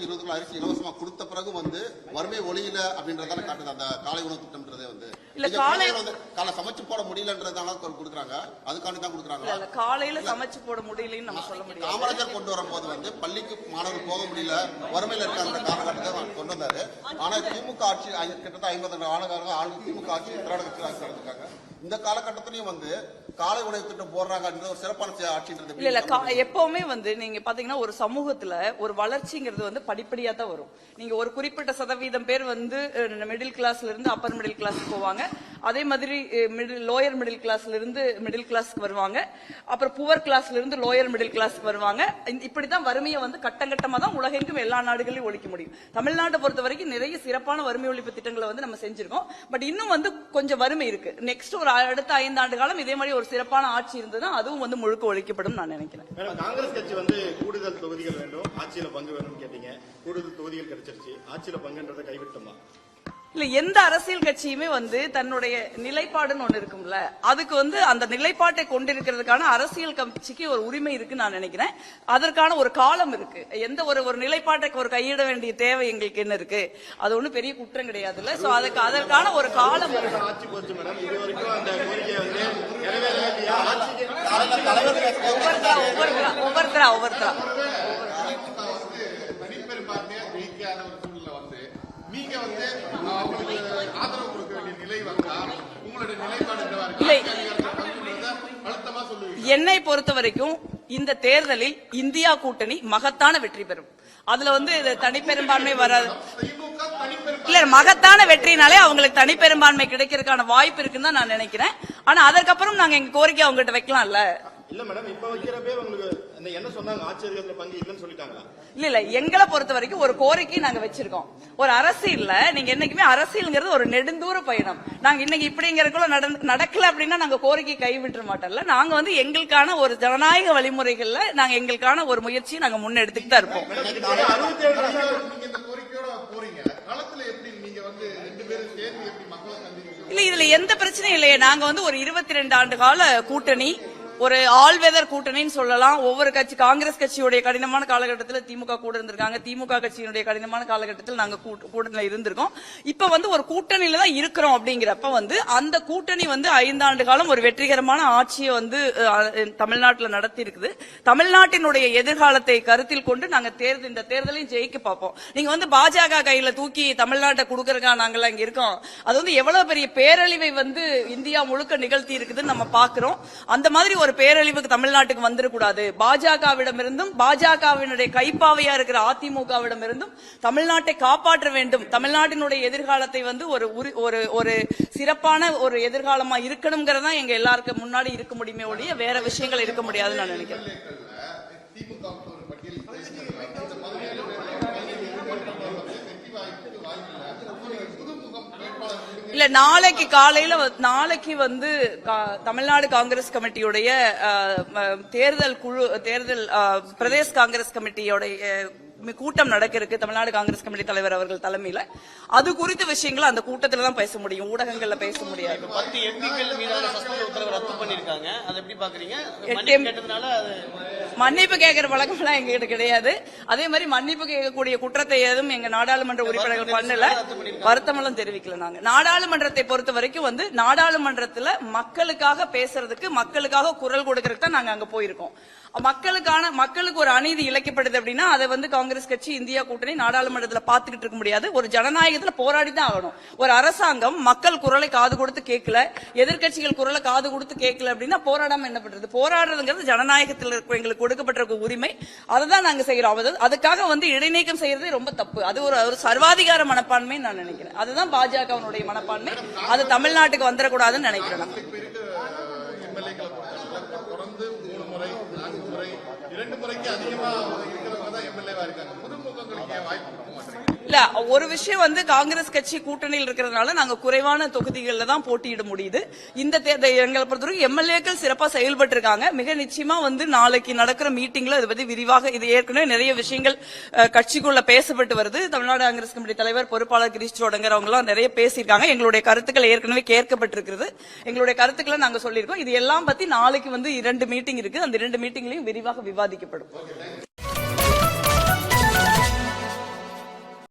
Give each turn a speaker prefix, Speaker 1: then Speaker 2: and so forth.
Speaker 1: 20 kilo அரிசி இலவசமா கொடுத்த பிறகு வறுமை ஒளியில அப்படின்றதால காட்டுது அந்த காலை உணவு திட்டம்ன்றதே காலை சமைச்சு போட முடியலன்றதால கொடுக்குறாங்க. அதுக்காண்டி தான் கொடுக்குறாங்க.
Speaker 2: காலையில சமைச்சு போட முடியலன்னு நம்ம சொல்ல முடியாது.
Speaker 1: காமராஜர் கொண்டு வரும்போது பள்ளிக்கு மாணவர்கள் போக முடியல, வறுமையில இருக்காங்க காலகட்டத்தை கொண்டு வந்தாரு. ஆனா திமுக ஆட்சி கிட்டத்தட்ட 52 ஆண்டுகள் திமுக ஆட்சி இருக்காங்க. இந்த காலகட்டத்திலையும் காலை உணவு திட்டம் போடுறாங்க. ஒரு சிறப்பான ஆட்சின்றது
Speaker 2: இல்ல எப்பவுமே நீங்க பாத்தீங்கன்னா ஒரு சமூகத்துல ஒரு வளர்ச்சிங்கிறது படிப்படியா தான் வரும். நீங்க ஒரு குறிப்பிட்ட சதவீதம் பேர் மிடில் கிளாஸ்ல இருந்து அப்பர் மிடில் கிளாஸ் போவாங்க. அதே மாதிரி லோயர் மிடில் கிளாஸ்ல இருந்து மிடில் கிளாஸ்க்கு வருவாங்க. அப்புறம் புவர் கிளாஸ்ல இருந்து லோயர் மிடில் கிளாஸ்க்கு வருவாங்க. இப்படிதான் வறுமையை கட்டங்கட்டமா தான் உலகெங்கும் எல்லா நாடுகளையும் ஒழிக்க முடியும். தமிழ்நாட்டை பொறுத்த வரைக்கும் நிறைய சிறப்பான வறுமை ஒழிப்பு திட்டங்களை நம்ம செஞ்சிருக்கோம். பட் இன்னும் கொஞ்சம் வறுமை இருக்கு. நெக்ஸ்ட் ஒரு அடுத்த 5 ஆண்டு காலம் இதே மாதிரி ஒரு சிறப்பான ஆட்சி இருந்ததுன்னா அதுவும் முழுக்க ஒழிக்கப்படும் நான் நினைக்கிறேன்.
Speaker 3: காங்கிரஸ் கட்சி கூடுதல் தொகுதிகள் வேண்டும், ஆட்சியில பங்கு வேணும்னு கேட்டீங்க. கூடுதல் தொகுதிகள் கிடைச்சிருச்சு, ஆட்சியில பங்குன்றதை கைவிட்டோமா?
Speaker 2: இல்ல எந்த அரசியல் கட்சியுமே தன்னுடைய நிலைப்பாடுன்னு ஒண்ணு இருக்கும்ல, அதுக்கு அந்த நிலைப்பாட்டை கொண்டிருக்கிறதுக்கான அரசியல் கட்சிக்கு ஒரு உரிமை இருக்கு நான் நினைக்கிறேன். அதற்கான ஒரு காலம் இருக்கு. எந்த ஒரு நிலைப்பாட்டை ஒரு கையிட வேண்டிய தேவை எங்களுக்கு என்ன இருக்கு? அது ஒண்ணு பெரிய குற்றம் கிடையாது இல்ல. சோ அதற்கான ஒரு காலம் இருக்கு. ஒவ்வொருத்தரா என்னை பொறுத்த வரைக்கும் இந்த தேர்தலில் இந்தியா கூட்டணி மகத்தான வெற்றி பெறும். அதுல தனிப்பெரும்பான்மை வராது. இல்ல மகத்தான வெற்றினாலே அவங்களுக்கு தனிப்பெரும்பான்மை கிடைக்கிறதுக்கான வாய்ப்பு இருக்குன்னு தான் நான் நினைக்கிறேன். ஆனா அதற்கப்புறம் நாங்க எங்க கோரிக்கை அவங்ககிட்ட வைக்கலாம்ல.
Speaker 3: இல்ல மேடம், இப்ப வைக்கிறப்பே உங்களுக்கு என்ன சொன்னாங்க? ஆட்சியர்கள்ல பங்கு இல்லைன்னு சொல்லிட்டாங்களா?
Speaker 2: இல்ல எங்களை பொறுத்த வரைக்கும் ஒரு கோரிக்கை நாங்க வச்சிருக்கோம். ஒரு அரசியல்ல நீங்க என்னைக்குமே அரசியல்ங்கிறது ஒரு நெடுந்தூர பயணம். நாங்க இன்னைக்கு இப்படிங்கிறதுக்குள்ள நடக்கல அப்படின்னா நாங்க கோரிக்கை கைவிட்டுற மாட்டோம்ல. நாங்க எங்களுக்கான ஒரு ஜனநாயக வழிமுறைகள்ல நாங்க எங்களுக்கான ஒரு முயற்சியை நாங்க முன்னெடுத்துட்டு தான் இருப்போம். இல்ல இதுல எந்த பிரச்சனையும் இல்லையே. நாங்க ஒரு 22 ஆண்டு கால கூட்டணி, ஒரு ஆல் வெதர் கூட்டணின்னு சொல்லலாம். ஒவ்வொரு கட்சி, காங்கிரஸ் கட்சியுடைய கடினமான காலகட்டத்தில் திமுக கூட இருந்திருக்காங்க. திமுக கட்சியினுடைய கடினமான காலகட்டத்தில் நாங்க கூட்டணியில இருந்திருக்கோம். இப்ப ஒரு கூட்டணியில தான் இருக்கிறோம். அப்படிங்கிறப்ப அந்த கூட்டணி 5 ஆண்டு காலம் ஒரு வெற்றிகரமான ஆட்சியை தமிழ்நாட்டில் நடத்தி இருக்குது. தமிழ்நாட்டினுடைய எதிர்காலத்தை கருத்தில் கொண்டு நாங்க இந்த தேர்தலையும் ஜெயிக்க பார்ப்போம். நீங்க பாஜக கையில தூக்கி தமிழ்நாட்டை கொடுக்கறதுக்கா நாங்கெல்லாம் இங்க இருக்கோம். அது எவ்வளவு பெரிய பேரழிவை இந்தியா முழுக்க நிகழ்த்தி இருக்குதுன்னு நம்ம பாக்குறோம். அந்த மாதிரி ஒரு பேரழிவுக்கு தமிழ்நாட்டுக்கு வந்துடக்கூடாது. பாஜகவிடமிருந்தும் பாஜகவினுடைய கைப்பாவையா இருக்கிற அதிமுகவிடமிருந்தும் தமிழ்நாட்டை காப்பாற்ற வேண்டும். தமிழ்நாட்டினுடைய எதிர்காலத்தை ஒரு சிறப்பான ஒரு எதிர்காலமா இருக்கணும்ங்கிறதா எங்க எல்லாருக்கும் முன்னாடி இருக்க முடியுமே ஒழிய வேற விஷயங்கள் இருக்க முடியாதுன்னு நான் நினைக்கிறேன். இல்ல நாளைக்கு காலையில தமிழ்நாடு காங்கிரஸ் கமிட்டியுடைய தேர்தல் பிரதேச காங்கிரஸ் கமிட்டியோட கூட்டம் நடக்க இருக்கு. தமிழ்நாடு காங்கிரஸ் கமிட்டி தலைவர் அவர்கள் தலைமையில அது குறித்த விஷயங்கள் அந்த கூட்டத்துல தான் பேச முடியும், ஊடகங்கள்ல பேச முடியாது.
Speaker 4: 10 எம்பிக்கள் மீதான சஸ்பெண்ட் உத்தரவு ரத்து பண்ணிருக்காங்க. அதை எப்படி பாக்குறீங்க?
Speaker 2: மன்னிப்பு கேட்கிற வழக்கம் எல்லாம் எங்க கிட்ட கிடையாது. அதே மாதிரி மன்னிப்பு கேட்கக்கூடிய குற்றத்தை ஏதும் எங்க நாடாளுமன்ற உறுப்பினர்கள் பண்ணல, வருத்தமெல்லாம் தெரிவிக்கல. நாங்க நாடாளுமன்றத்தை பொறுத்த வரைக்கும் நாடாளுமன்றத்துல மக்களுக்காக பேசுறதுக்கு, மக்களுக்காக குரல் கொடுக்கறதுக்கு தான் நாங்க அங்க போயிருக்கோம். மக்களுக்கு ஒரு அநீதி இழைக்கப்படுது அப்படின்னா அதை காங்கிரஸ் கட்சி, இந்தியா கூட்டணி நாடாளுமன்றத்துல பாத்துக்கிட்டு இருக்க முடியாது. ஒரு ஜனநாயகத்துல போராடி தான் ஆகணும். ஒரு அரசாங்கம் மக்கள் குரலை காது கொடுத்து கேட்கல, எதிர்கட்சிகள் குரலை காது கொடுத்து கேட்கல அப்படின்னா போராடாம என்ன பண்றது? போராடுறதுங்கிறது ஜனநாயகத்தில் எங்களுக்கு கொடுக்கப்பட்டிருக்க உரிமை. அதுதான் நாங்க செய்யறோம். அதுக்காக இடைநீக்கம் செய்யறதே ரொம்ப தப்பு. அது ஒரு சர்வாதிகார மனப்பான்மை நான் நினைக்கிறேன். அதுதான் பாஜகவினுடைய மனப்பான்மை. அது தமிழ்நாட்டுக்கு வந்துடக்கூடாதுன்னு நினைக்கிறேன். இல்ல ஒரு விஷயம் காங்கிரஸ் கட்சி கூட்டணியில் இருக்கிறதுனால நாங்க குறைவான தொகுதிகளில் தான் போட்டியிட முடியுது. இந்த தேர்தல் எங்களை பொறுத்தவரைக்கும் எம்எல்ஏக்கள் சிறப்பா செயல்பட்டு இருக்காங்க. மிக நிச்சயமா நாளைக்கு நடக்கிற மீட்டிங்ல இதை பத்தி விரிவாக, இது ஏற்கனவே நிறைய விஷயங்கள் கட்சிக்குள்ள பேசப்பட்டு வருது. தமிழ்நாடு காங்கிரஸ் கமிட்டி தலைவர் பொறுப்பாளர் கிரீஷ் சோடங்கர் அவங்க எல்லாம் நிறைய பேசியிருக்காங்க. எங்களுடைய கருத்துக்கள் ஏற்கனவே கேட்கப்பட்டிருக்கிறது. எங்களுடைய கருத்துக்களை நாங்க சொல்லியிருக்கோம். இது எல்லாம் பத்தி நாளைக்கு 2 மீட்டிங் இருக்கு. அந்த 2 மீட்டிங்லயும் விரிவாக விவாதிக்கப்படும்.